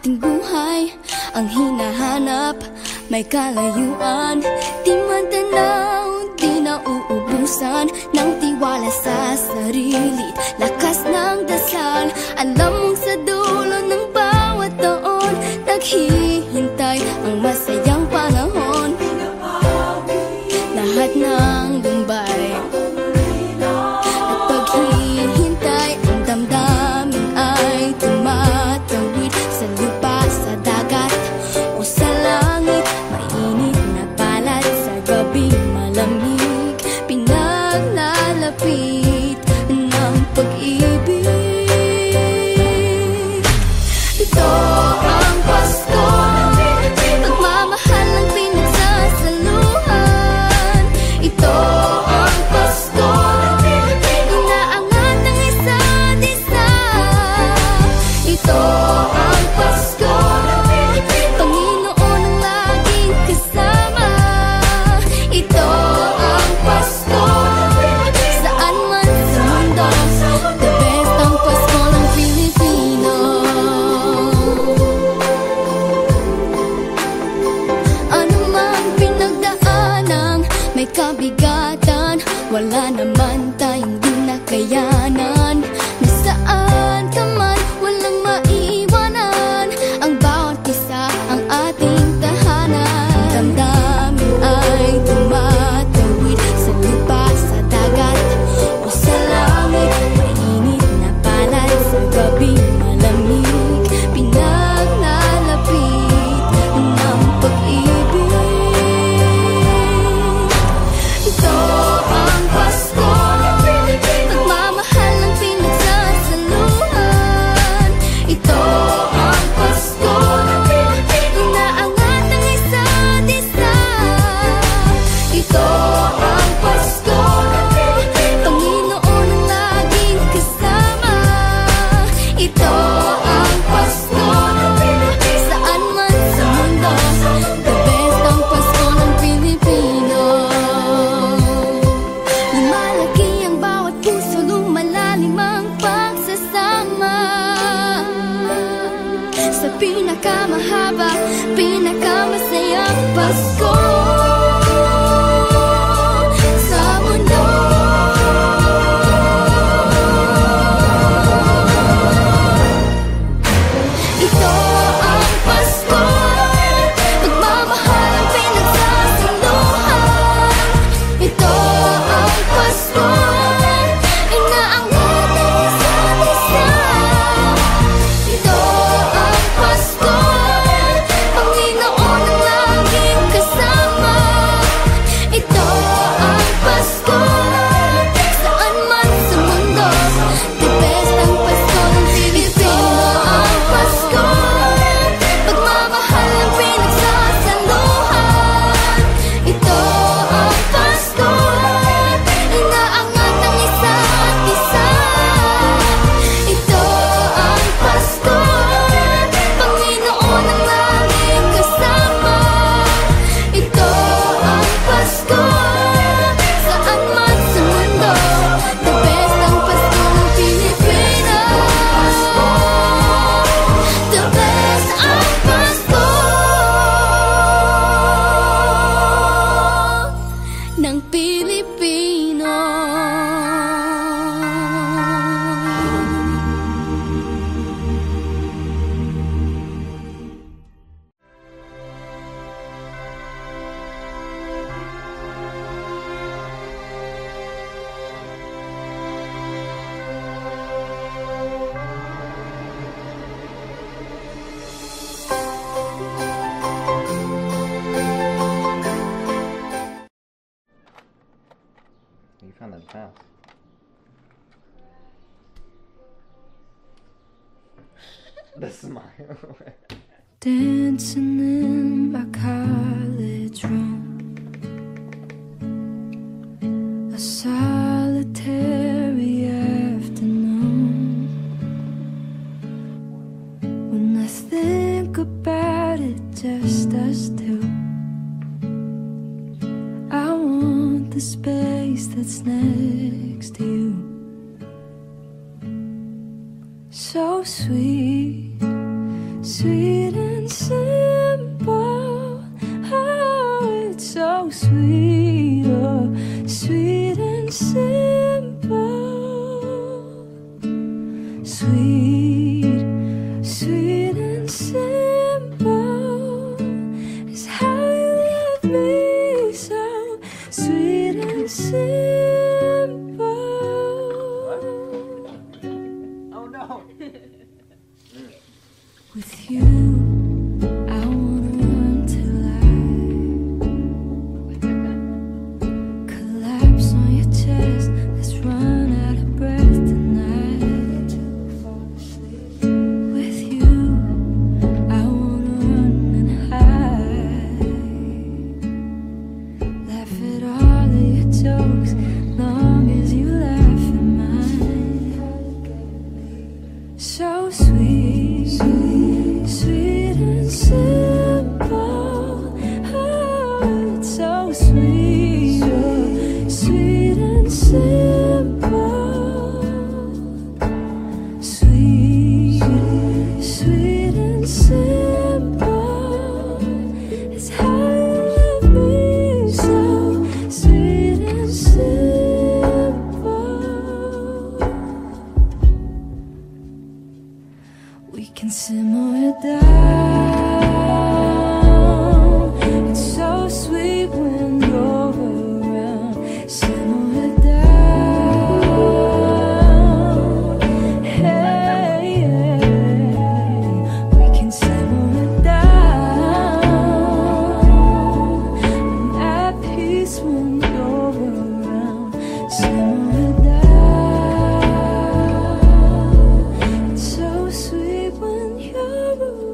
ating buhay ang hinahanap. May kalayuan, di man tanaw, di na uubusan ng tiwala sa sarili, lakas ng dasal. Alam mong sa dulo ng bawat taon, naghihintay ang masayang panahon. Lahat ng lumbay at paghihintay, ang damdamin ay tumatawid sa lupa, sa dagat o sa langit. Mainit na palad sa gabi, malamig, pinaglalapit ng pag-ibig. Ito ang Pasko, pagmamahal ang pinagsasaluhan. Ito ang Pasko, inaangat ng isa't isa. Ito ang Pasko, Panginoon ang laging kasama. Ito ang Pasko, saan man sa mundo, the best ang Pasko ng Pilipino. Ano mang pinagdaanang may kabigatan, wala naman tayong di nakayanan. Nasaan ka man, walang maiiwanan, ang bawat isa ang ating tahanan. Damdamin ay tumatawid sa lupa, sa dagat o sa langit. Mainit na palad sa gabi, malamig, pinaglalapit ng pag-ibig. Ito ang Pasko, pagmamahal ang pinagsasaluhan. Ito ang Pasko, inaangat ng isa't isa. Ito ang Pasko, Panginoon ang laging kasama. Ito ang Pasko, saan man sa mundo, the best ang Pasko ng Pilipino. Lumalaki ang bawat puso, lumalalim ang pagsasama. Sa pinakamahaba, pinakamasayang Pasko sa mundo. Ito ang Pasko, pagmamahal ang pinagsasaluhan. Ito ang Pasko, inaangat ng isa't isa. Ito ang Pasko, Panginoon ang laging kasama. Ito ang Pasko, saan man sa mundo, the best ang Pasko ng Pilipino. Ang Pasko, pagmamahal ang pinagsasaluhan. Ito ang Pasko, inaangat ng isa't isa. Ito ang Pasko, Panginoon ang laging kasama. Ito ang Pasko, saan man sa mundo, the best ang Pasko ng Pilipinas. The best ang Pasko ng Pilipino. You found that fast. The smile. Dancing in my college room, a solitary afternoon. When I think about it, just us two, I want the space that's next to you. So sweet, sweet and simple. Oh, it's so sweet, oh, sweet and simple. Sweet, sweet and simple is how you love me, so sweet and simple. Oh no! With you, I wanna run till I collapse on your chest. Let's run out of breath tonight. With you, I wanna run and hide. Laugh at all of your jokes, long as you laugh at mine. So sweet, sweet and simple. Oh, it's so sweet, oh, sweet and simple. Sweet, sweet and simple. It's how you love me, so sweet and simple. We can simmer it down. It's so sweet when you're around. Simmer it down. Hey, yeah. We can simmer it down. I'm at peace when you're around. Simmer it down. It's so sweet when you're around.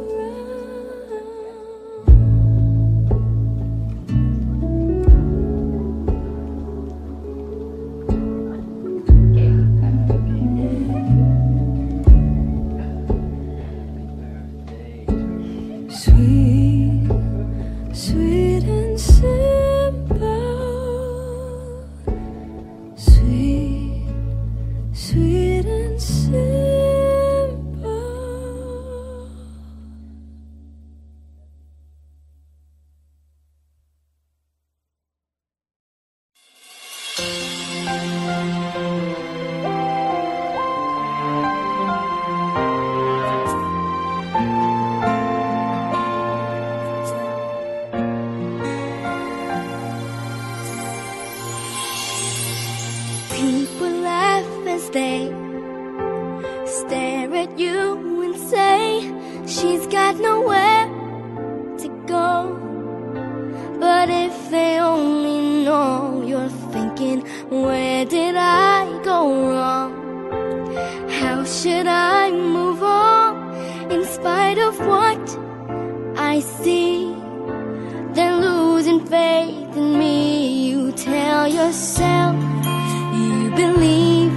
Sweet, sweet and simple. Sweet, sweet and simple. People laugh as they stare at you and say she's got nowhere to go. But if they only know you're thinking, where did I go wrong? How should I move on in spite of what I see? They're losing faith in me. You tell yourself you believe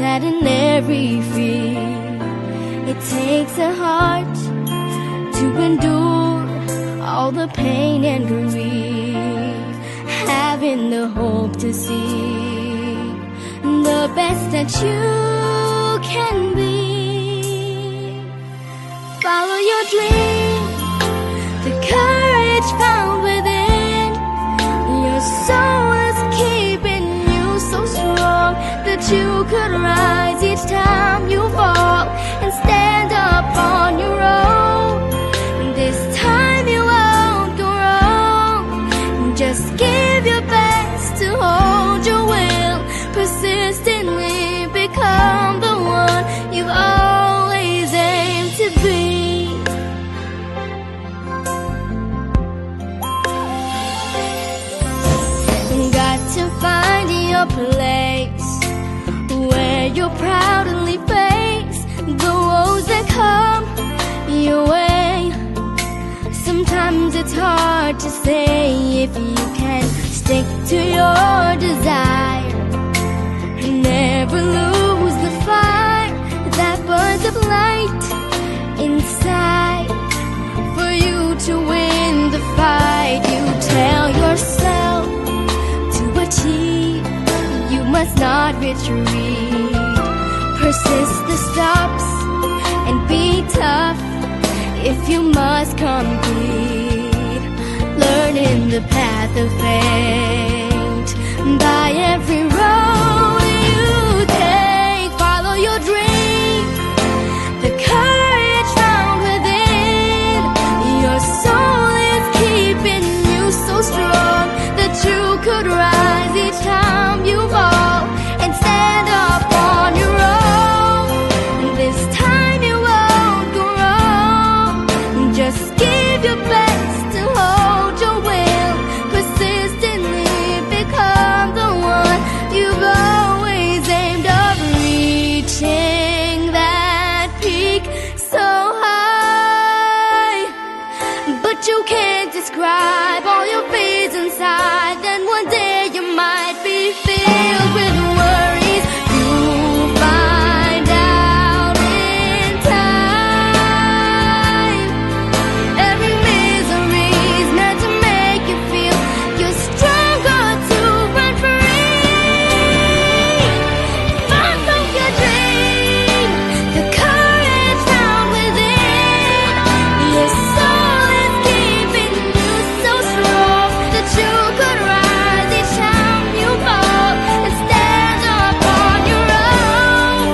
that in every fear it takes a heart to endure all the pain and grief, having the hope to see the best that you can be. Follow your dream, the courage found within. Your soul is keeping you so strong that you could rise each time you fall and stand up on your own. This time you won't go wrong. Just give your best to hold your will, persistently become the one you've always aimed to be. Got to find your place where you'll proudly face the woes that come your way. Sometimes it's hard to say if you can stick to your desire. Never lose the fire that burns up light inside. For you to win the fight, you tell yourself to achieve, you must not retreat. Persist the stops and be tough if you must complete learning the path of fate. By every road you take, follow your dream, the courage found within. Your soul is keeping you so strong that you could rise each time you fall and stand up on your own. This time you won't go wrong. Just give your best to hold your will, persistently become the one you've always aimed of, reaching that peak so high. But you can't describe all your fears inside. Then one day you might be filled with worries. You'll find out in time. Every misery's meant to make you feel you're stronger to run free. Follow your dream, the courage found within. Your soul is keeping you so strong that you could rise each time you fall and stand up on your own.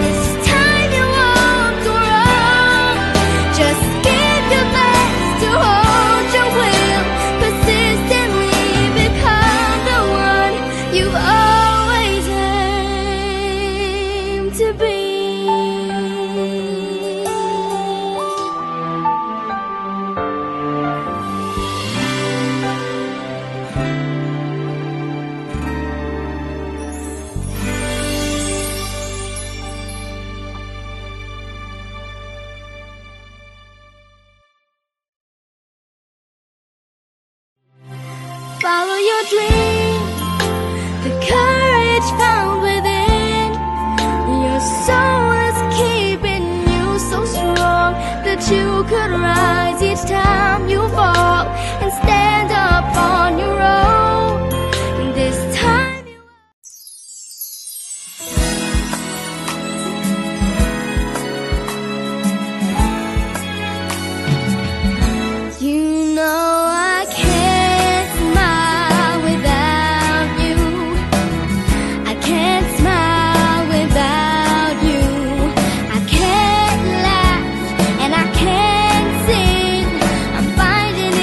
This time you won't go wrong. Just give your best to hold your will, persistently become the one you've always aimed to be. Follow your dream, the courage found within. Your soul is keeping you so strong that you could rise each time you fall and stand up on your own. This time you know I can't smile without you. I can't smile without you. I can't laugh and I can't sing. I'm finding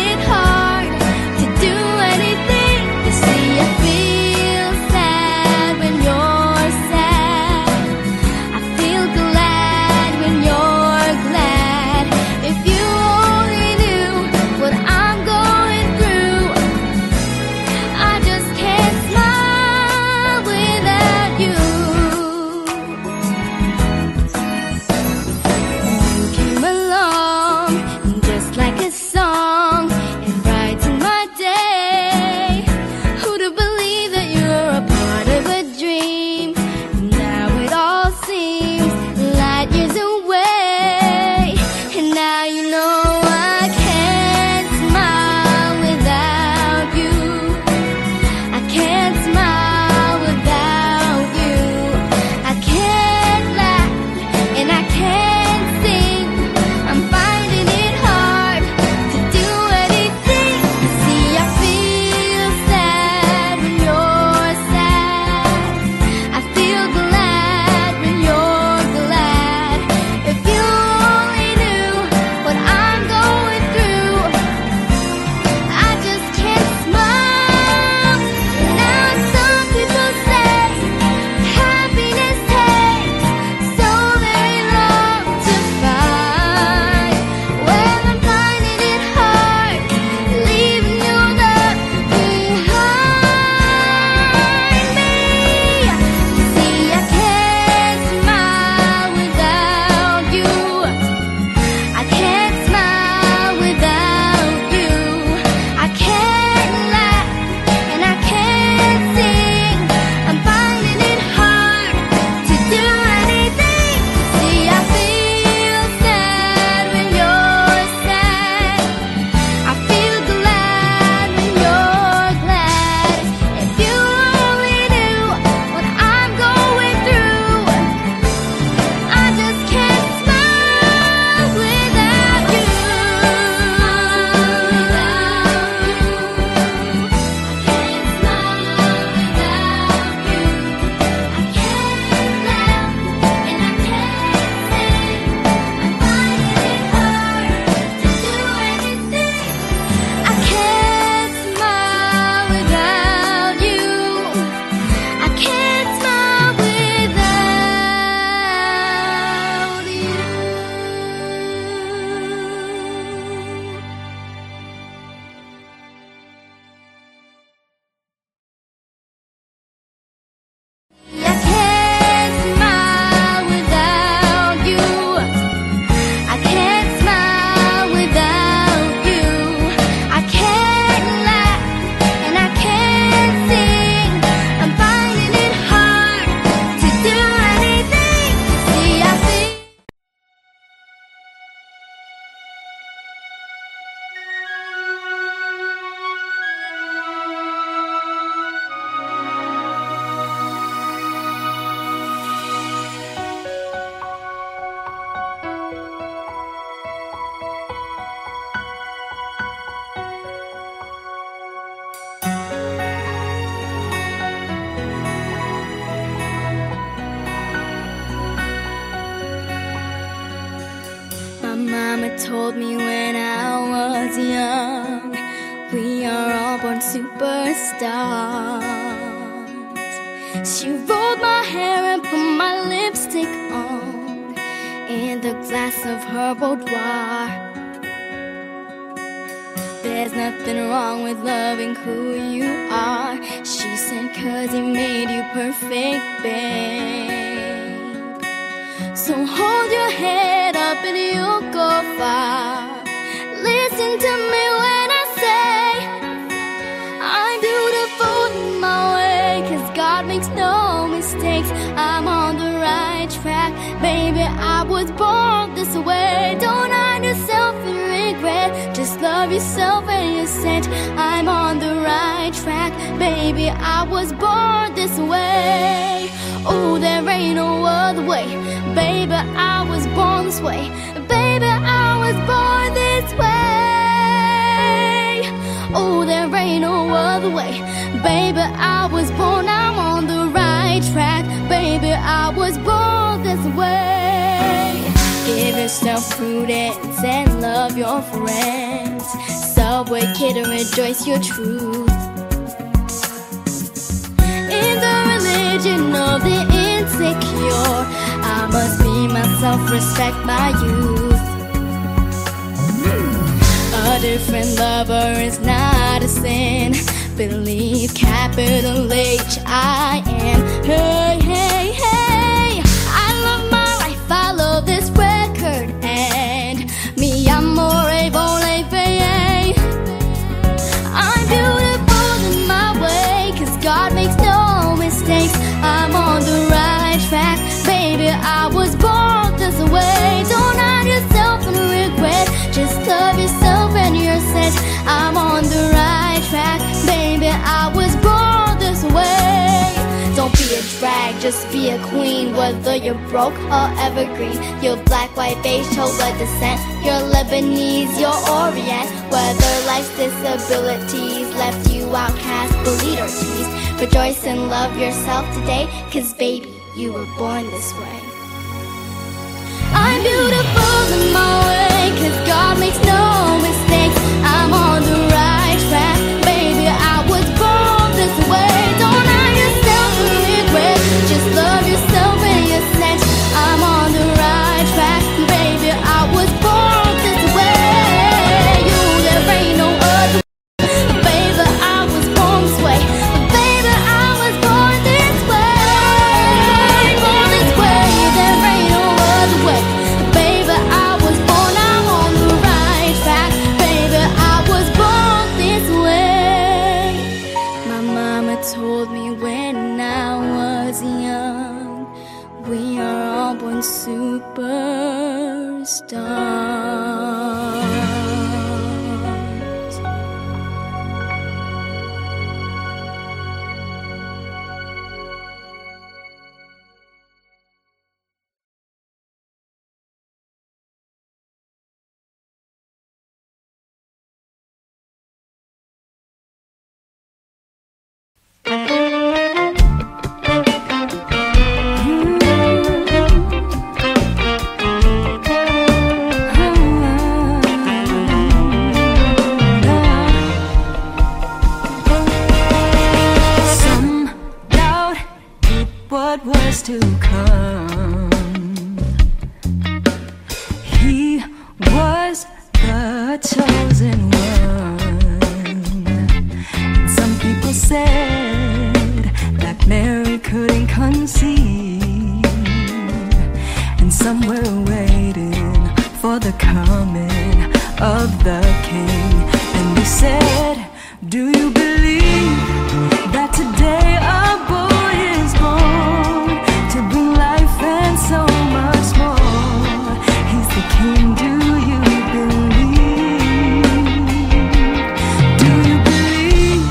superstars. She rolled my hair and put my lipstick on in the glass of her boudoir. There's nothing wrong with loving who you are, she said, 'cause he made you perfect, babe. So hold your head up and you'll go far. Listen to me when I say I'm beautiful in my way, 'cause God makes no mistakes. I'm on the right track, baby, I was born this way. Don't hide yourself in regret, just love yourself and you're set. I'm on the right track, baby, I was born this way. Oh, there ain't no other way, baby, I was born this way. Baby, I was born this way. Oh, there ain't no other way, baby, I was born. I'm on the right track, baby, I was born this way. Give yourself prudence and love your friends. Subway kid and rejoice your truth. In the religion of the insecure, I must be myself, respect my youth. A different lover is not a sin. Believe capital H I am. Hey, hey, hey, I love my life, I love this record, and mi amore voleve. I'm beautiful in my way, 'cause God makes no mistakes. I'm on the right track, baby, I was born this way. Don't hide yourself in regret, just love yourself and you're set. I'm on the right track, baby, I was born this way. Don't be a drag, just be a queen. Whether you're broke or evergreen, you're black, white, beige, chola descent, you're Lebanese, you're Orient. Whether life's disabilities left you outcast, bullied or teased, rejoice and love yourself today, 'cause baby, you were born this way. I'm beautiful in my way, 'cause God makes no mistakes. I'm on the right track, baby, I was born this way. Don't hide yourself in regret, just love yourself and you're set. I'm on the right track, baby, I was born this way. You, there ain't no other, baby, I was born this way. Baby, I was born this way. Born this way, there ain't no other way. Baby, I was born, I'm on the right track. Baby, I was born this way. My mama told me when I was young, we are all born superstars. Some doubt what was to come. He was the chosen one. Some people said that Mary couldn't conceive, and some were waiting for the coming of the King. And he said, do you believe that today a boy is born to bring life and so much more? He's the King, do you believe? Do you believe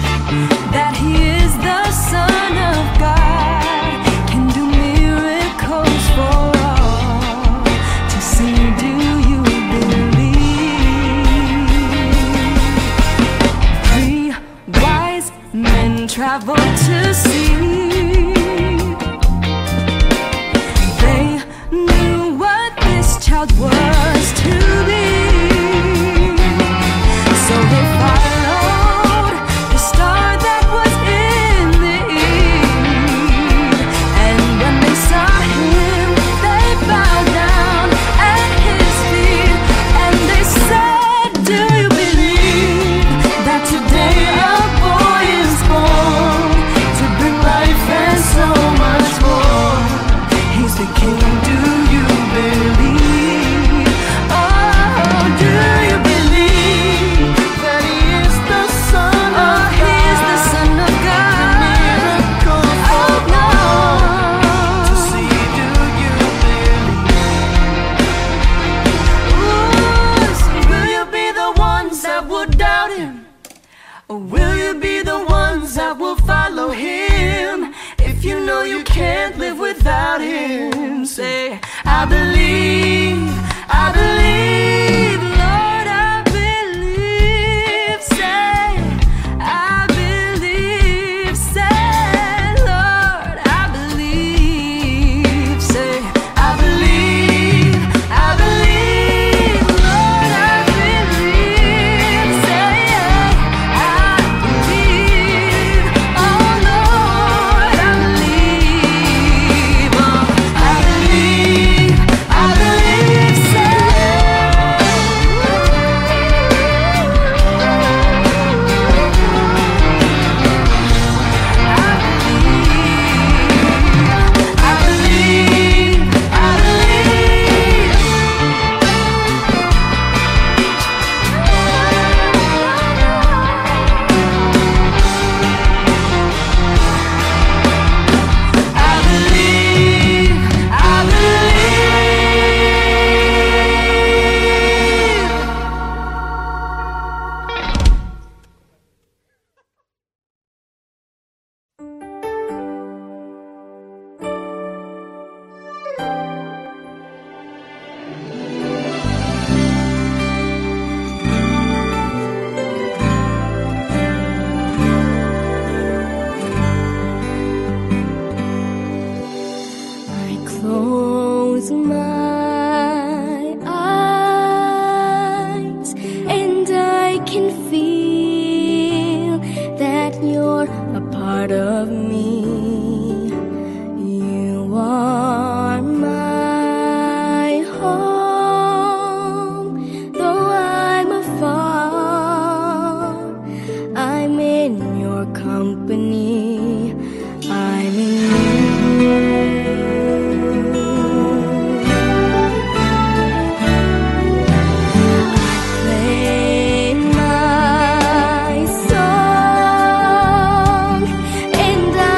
that he is the Son of God, can do miracles for all to see? Do you believe? 3 wise men traveled to see. They knew what this child was to be, so they followed the star Or will you be the ones that will follow him? If you know you can't live without him, say, I believe, I believe, Lord, I believe, say, I believe, say, Lord, I believe, say, I believe, I believe, Lord, I believe, say, I believe, oh Lord, I believe, oh, I believe, I believe, say, I believe, I believe, I I close my eyes and I can feel that you're a part of me. You are my home, though I'm afar. I'm in your company. I'm in you. Play my song and I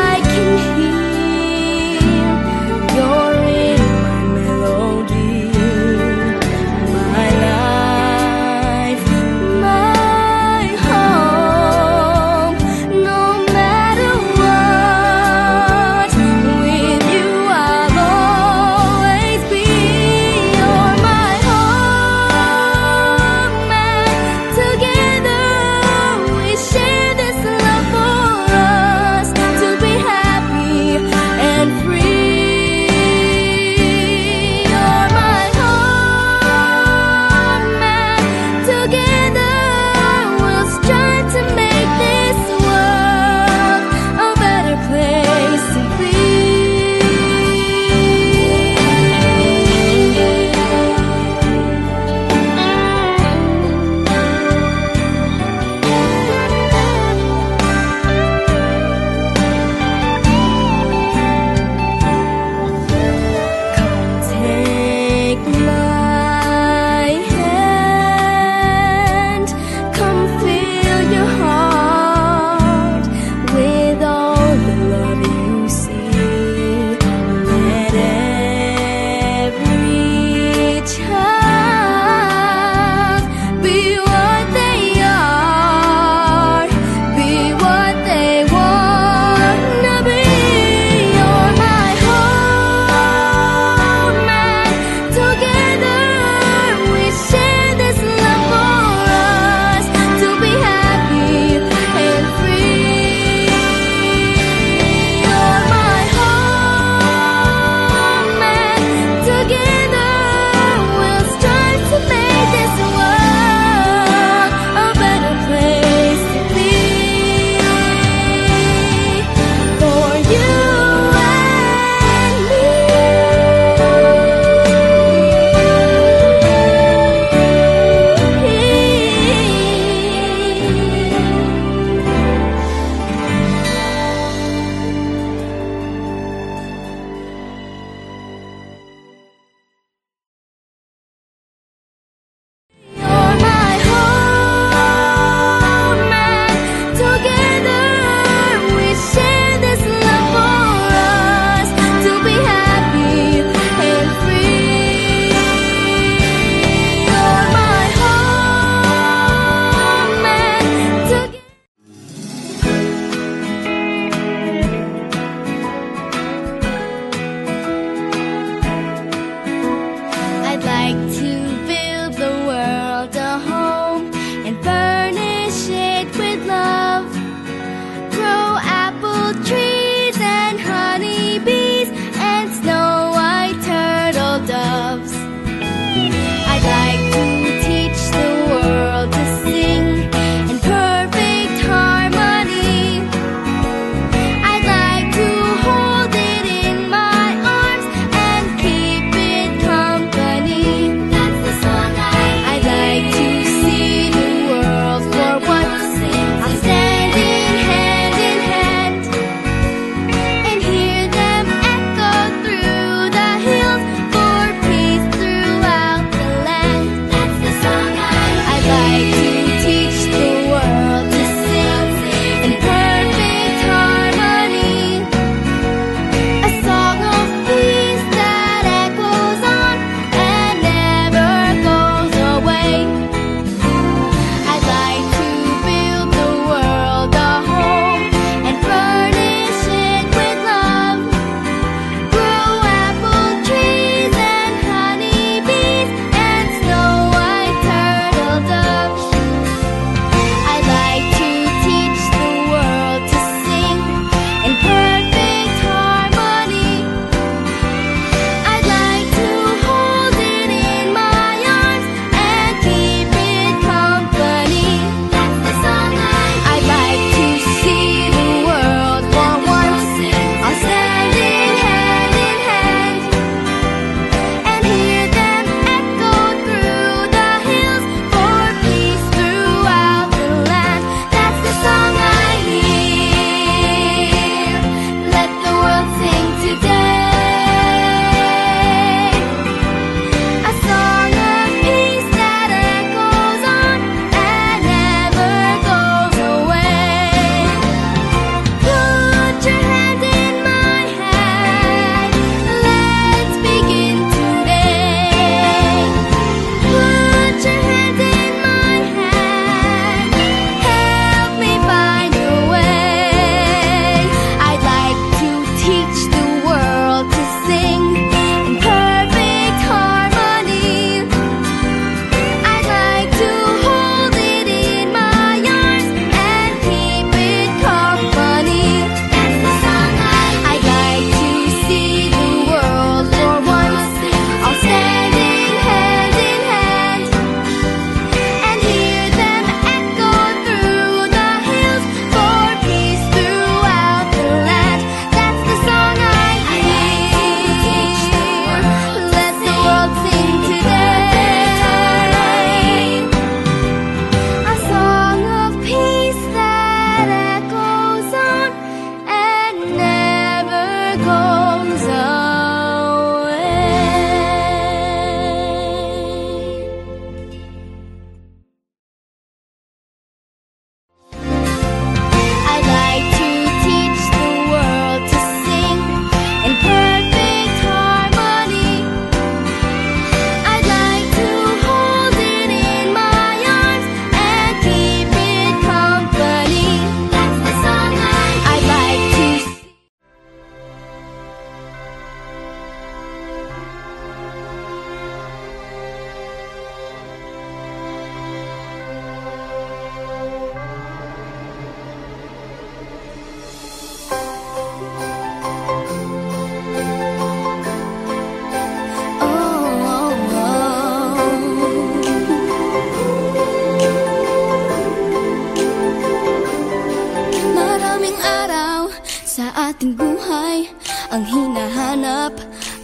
ating buhay ang hinahanap,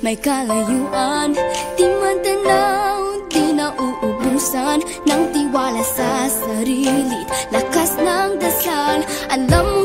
may kalayuan, di man tanaw, di nauubusan ng tiwala sa sarili't lakas ng dasal. Alam mo